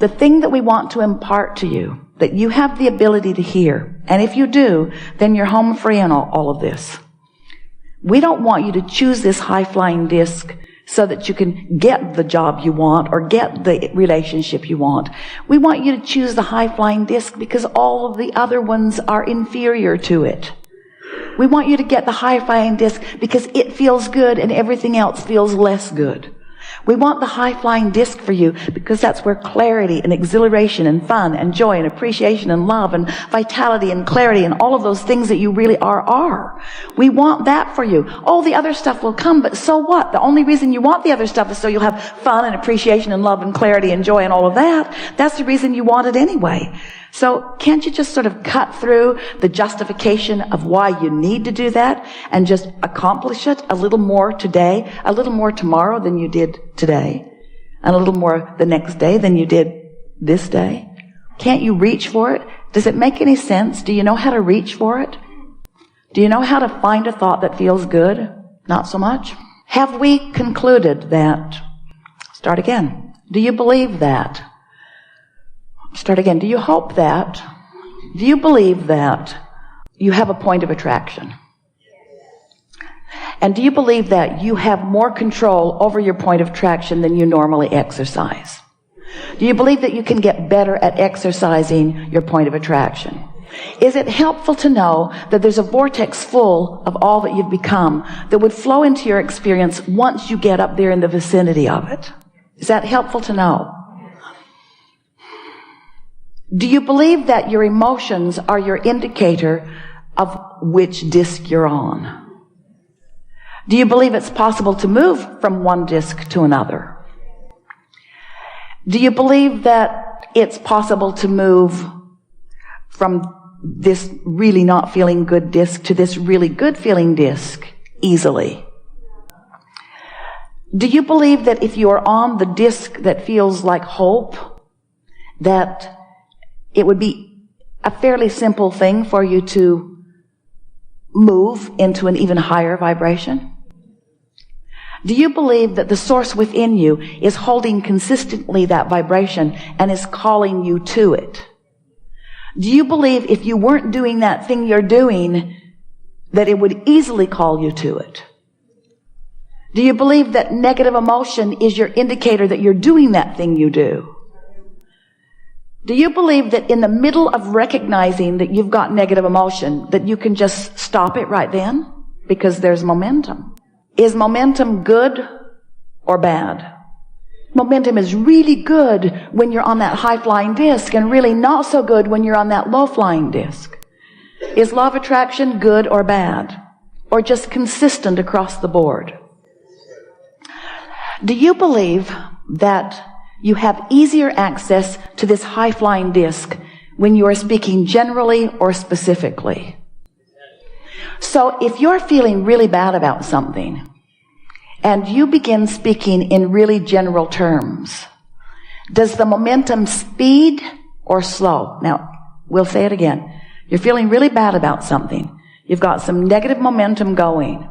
The thing that we want to impart to you, that you have the ability to hear, and if you do, then you're home free on all of this. We don't want you to choose this high-flying disc so that you can get the job you want or get the relationship you want. We want you to choose the high-flying disc because all of the other ones are inferior to it. We want you to get the high-flying disc because it feels good and everything else feels less good. We want the high-flying disc for you because that's where clarity and exhilaration and fun and joy and appreciation and love and vitality and clarity and all of those things that you really are. We want that for you. All the other stuff will come, but so what? The only reason you want the other stuff is so you'll have fun and appreciation and love and clarity and joy and all of that. That's the reason you want it anyway. So can't you just sort of cut through the justification of why you need to do that and just accomplish it a little more today, a little more tomorrow than you did today, and a little more the next day than you did this day? Can't you reach for it? Does it make any sense? Do you know how to reach for it? Do you know how to find a thought that feels good? Not so much. Have we concluded that? Start again. Do you believe that? Start again. Do you hope that? Do you believe that you have a point of attraction? And do you believe that you have more control over your point of attraction than you normally exercise? Do you believe that you can get better at exercising your point of attraction? Is it helpful to know that there's a vortex full of all that you've become that would flow into your experience once you get up there in the vicinity of it? Is that helpful to know? Do you believe that your emotions are your indicator of which disc you're on? Do you believe it's possible to move from one disc to another? Do you believe that it's possible to move from this really not feeling good disc to this really good feeling disc easily? Do you believe that if you are on the disc that feels like hope, that it would be a fairly simple thing for you to move into an even higher vibration? Do you believe that the source within you is holding consistently that vibration and is calling you to it? Do you believe if you weren't doing that thing you're doing, that it would easily call you to it? Do you believe that negative emotion is your indicator that you're doing that thing you do? Do you believe that in the middle of recognizing that you've got negative emotion, that you can just stop it right then? Because there's momentum. Is momentum good or bad? Momentum is really good when you're on that high-flying disc and really not so good when you're on that low-flying disc. Is law of attraction good or bad? Or just consistent across the board? Do you believe that you have easier access to this high-flying disc when you are speaking generally or specifically? So if you're feeling really bad about something and you begin speaking in really general terms, does the momentum speed or slow? Now, we'll say it again. You're feeling really bad about something. You've got some negative momentum going.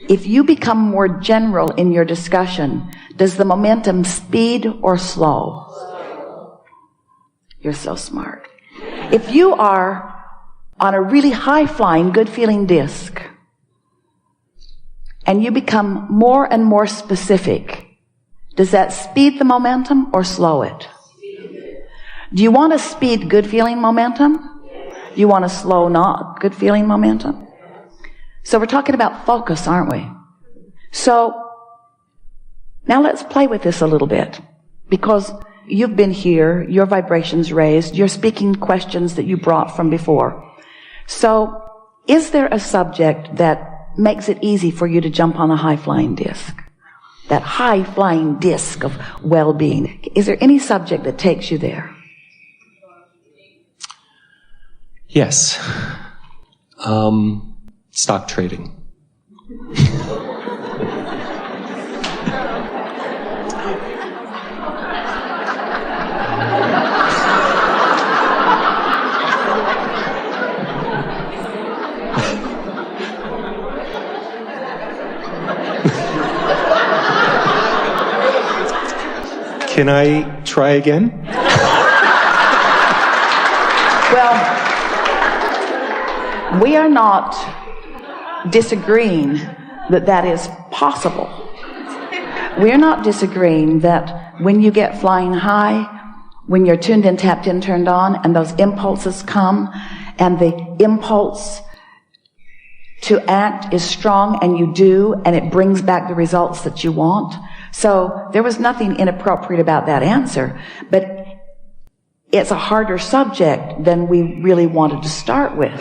If you become more general in your discussion, does the momentum speed or slow? You're so smart. If you are on a really high-flying, good-feeling disc, and you become more and more specific, does that speed the momentum or slow it? Do you want to speed good-feeling momentum? Do you want to slow not good-feeling momentum? So we're talking about focus, aren't we? So now let's play with this a little bit, because you've been here, your vibration's raised, you're speaking questions that you brought from before. So is there a subject that makes it easy for you to jump on a high-flying disc? That high-flying disc of well-being. Is there any subject that takes you there? Yes. Stock trading. Can I try again? Well, we are not disagreeing that that is possible. We're not disagreeing that when you get flying high, when you're tuned in, tapped in, turned on, and those impulses come, and the impulse to act is strong, and you do, and it brings back the results that you want. So there was nothing inappropriate about that answer, but it's a harder subject than we really wanted to start with.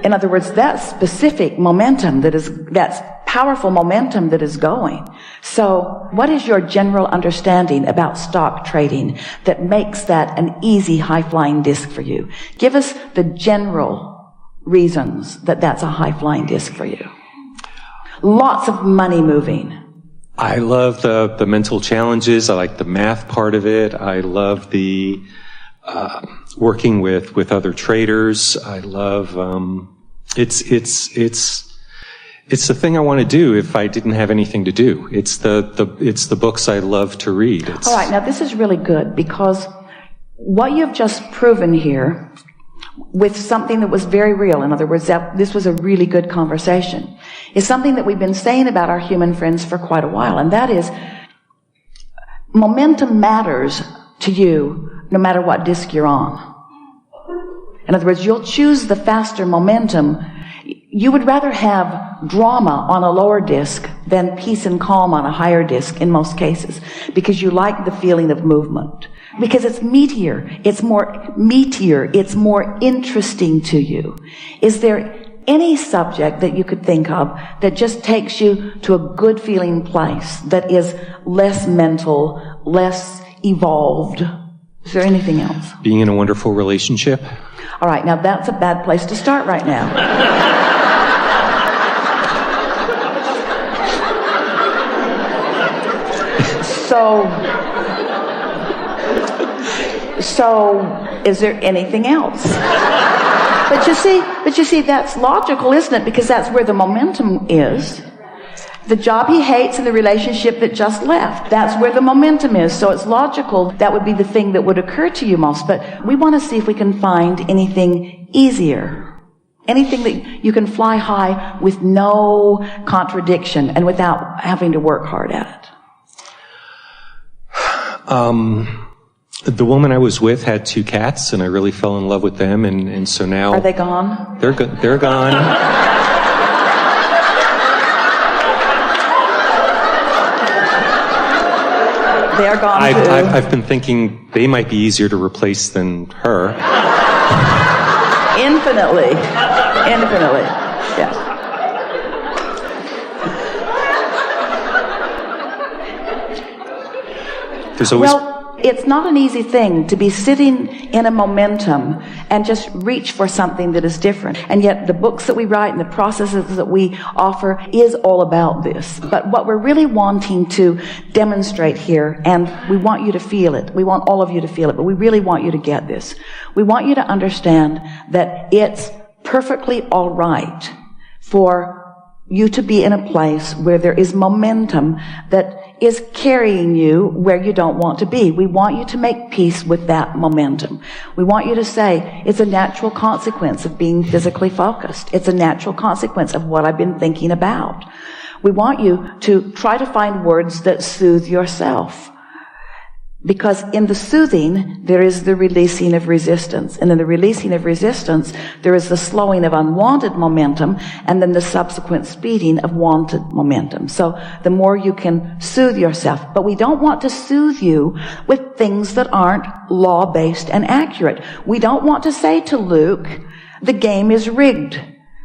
In other words, that specific momentum that's powerful momentum that is going. So what is your general understanding about stock trading that makes that an easy high-flying disc for you? Give us the general reasons that that's a high-flying disc for you. Lots of money moving. I love the mental challenges. I like the math part of it. I love the working with other traders. I love it's the thing I want to do if I didn't have anything to do. It's the books I love to read. All right, now this is really good, because what you've just proven here with something that was very real, in other words, that this was a really good conversation, is something that we've been saying about our human friends for quite a while, and that is momentum matters to you no matter what disc you're on. In other words, you'll choose the faster momentum. You would rather have drama on a lower disc than peace and calm on a higher disc in most cases, because you like the feeling of movement. Because it's meatier, it's more interesting to you. Is there any subject that you could think of that just takes you to a good feeling place, that is less mental, less evolved? Is there anything else? Being in a wonderful relationship. All right, now that's a bad place to start right now. So is there anything else? But you see, that's logical, isn't it? Because that's where the momentum is. The job he hates and the relationship that just left. That's where the momentum is. So it's logical. That would be the thing that would occur to you most. But we want to see if we can find anything easier. Anything that you can fly high with no contradiction and without having to work hard at it. The woman I was with had 2 cats, and I really fell in love with them, and so now... Are they gone? They're gone. They are gone too. I've been thinking they might be easier to replace than her. Infinitely. Yeah. There's always... Well, it's not an easy thing to be sitting in a momentum and just reach for something that is different. And yet the books that we write and the processes that we offer is all about this. But what we're really wanting to demonstrate here, and we want you to feel it, we want all of you to feel it, but we really want you to get this. We want you to understand that it's perfectly all right for you to be in a place where there is momentum that is carrying you where you don't want to be. We want you to make peace with that momentum. We want you to say, it's a natural consequence of being physically focused. It's a natural consequence of what I've been thinking about. We want you to try to find words that soothe yourself. Because in the soothing, there is the releasing of resistance. And in the releasing of resistance, there is the slowing of unwanted momentum, and then the subsequent speeding of wanted momentum. So the more you can soothe yourself. But we don't want to soothe you with things that aren't law-based and accurate. We don't want to say to Luke, the game is rigged.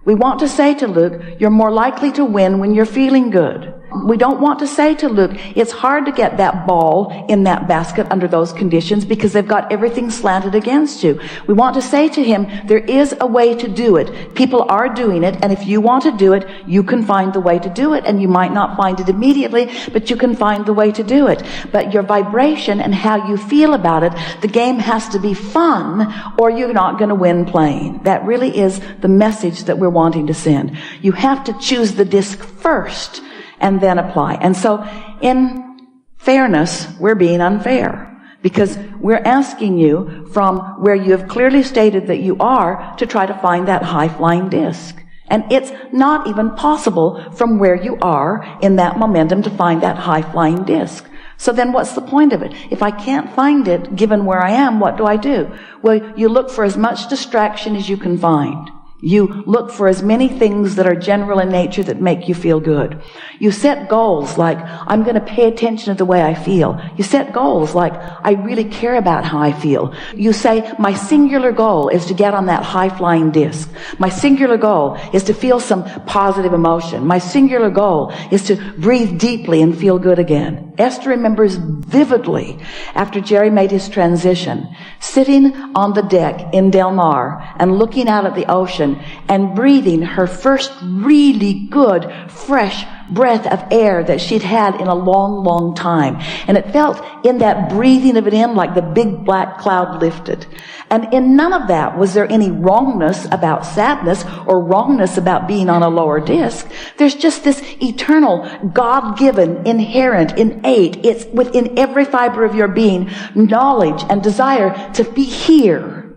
We want to say to Luke, you're more likely to win when you're feeling good. We don't want to say to Luke, it's hard to get that ball in that basket under those conditions because they've got everything slanted against you. We want to say to him, there is a way to do it. People are doing it, and if you want to do it, you can find the way to do it, and you might not find it immediately, but you can find the way to do it. But your vibration and how you feel about it, the game has to be fun, or you're not going to win playing. That really is the message that we're wanting to send. You have to choose the disc first, and then apply. And so, in fairness, we're being unfair. Because we're asking you from where you have clearly stated that you are to try to find that high-flying disc. And it's not even possible from where you are in that momentum to find that high-flying disc. So then what's the point of it? If I can't find it, given where I am, what do? Well, you look for as much distraction as you can find. You look for as many things that are general in nature that make you feel good. You set goals like, I'm going to pay attention to the way I feel. You set goals like, I really care about how I feel. You say, my singular goal is to get on that high-flying disc. My singular goal is to feel some positive emotion. My singular goal is to breathe deeply and feel good again. Esther remembers vividly, after Jerry made his transition, sitting on the deck in Del Mar and looking out at the ocean and breathing her first really good, fresh breath of air that she'd had in a long, long time. And it felt in that breathing of it in like the big black cloud lifted. And in none of that was there any wrongness about sadness or wrongness about being on a lower disc. There's just this eternal, God-given, inherent, innate, it's within every fiber of your being, knowledge and desire to be here.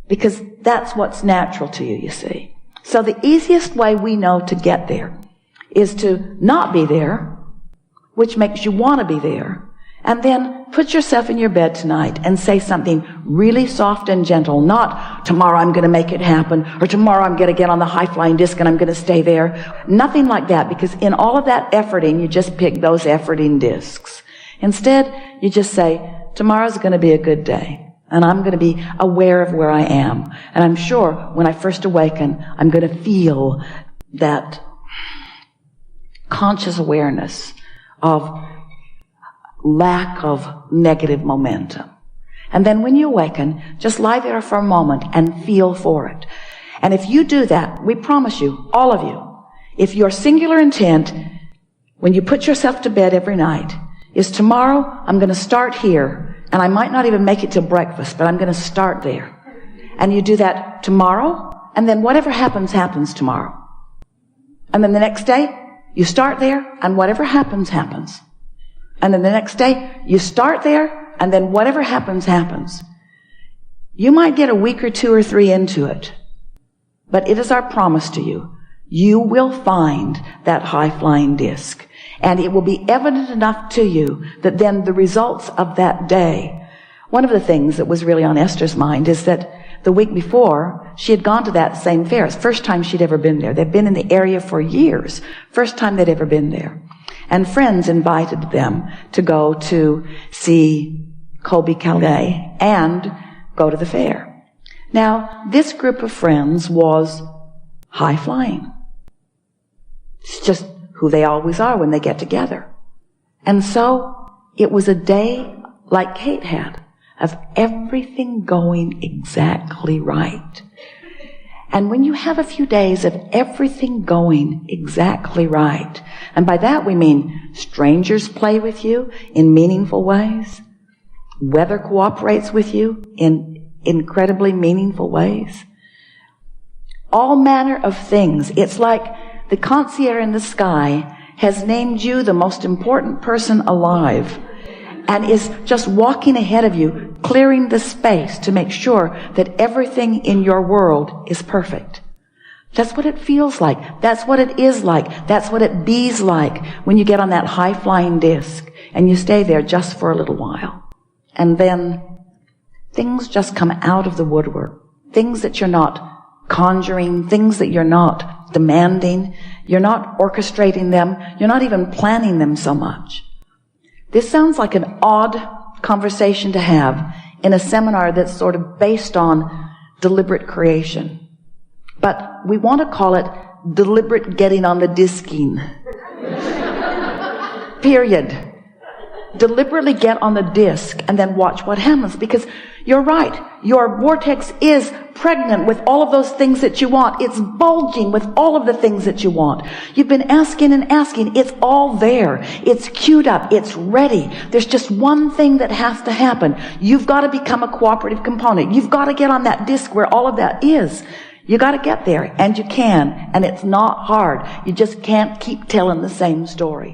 Because that's what's natural to you, you see. So the easiest way we know to get there is to not be there, which makes you want to be there, and then put yourself in your bed tonight and say something really soft and gentle, not tomorrow I'm going to make it happen, or tomorrow I'm going to get on the high-flying disc and I'm going to stay there. Nothing like that, because in all of that efforting, you just pick those efforting discs. Instead, you just say, tomorrow's going to be a good day. And I'm going to be aware of where I am. And I'm sure when I first awaken, I'm going to feel that conscious awareness of lack of negative momentum. And then when you awaken, just lie there for a moment and feel for it. And if you do that, we promise you, all of you, if your singular intent, when you put yourself to bed every night, is tomorrow I'm going to start here, and I might not even make it till breakfast, but I'm going to start there. And you do that tomorrow, and then whatever happens, happens tomorrow. And then the next day, you start there, and whatever happens, happens. And then the next day, you start there, and then whatever happens, happens. You might get a week or 2 or 3 into it, but it is our promise to you. You will find that high-flying disc. And it will be evident enough to you that then the results of that day, one of the things that was really on Esther's mind is that the week before, she had gone to that same fair. It's the first time she'd ever been there. They'd been in the area for years. First time they'd ever been there. And friends invited them to go to see Colby Calais and go to the fair. Now, this group of friends was high-flying. It's just who they always are when they get together. And so it was a day like Kate had, of everything going exactly right. And when you have a few days of everything going exactly right, and by that we mean strangers play with you in meaningful ways, weather cooperates with you in incredibly meaningful ways, all manner of things. It's like the concierge in the sky has named you the most important person alive and is just walking ahead of you, clearing the space to make sure that everything in your world is perfect. That's what it feels like. That's what it is like. That's what it bees like when you get on that high-flying disc and you stay there just for a little while. And then things just come out of the woodwork. Things that you're not conjuring, things that you're not demanding. You're not orchestrating them. You're not even planning them so much. This sounds like an odd conversation to have in a seminar that's sort of based on deliberate creation. But we want to call it deliberate getting on the disking. Period. Deliberately get on the disc and then watch what happens. Because you're right. Your vortex is pregnant with all of those things that you want. It's bulging with all of the things that you want. You've been asking and asking. It's all there. It's queued up. It's ready. There's just one thing that has to happen. You've got to become a cooperative component. You've got to get on that disc where all of that is. You got to get there, and you can, and it's not hard. You just can't keep telling the same story.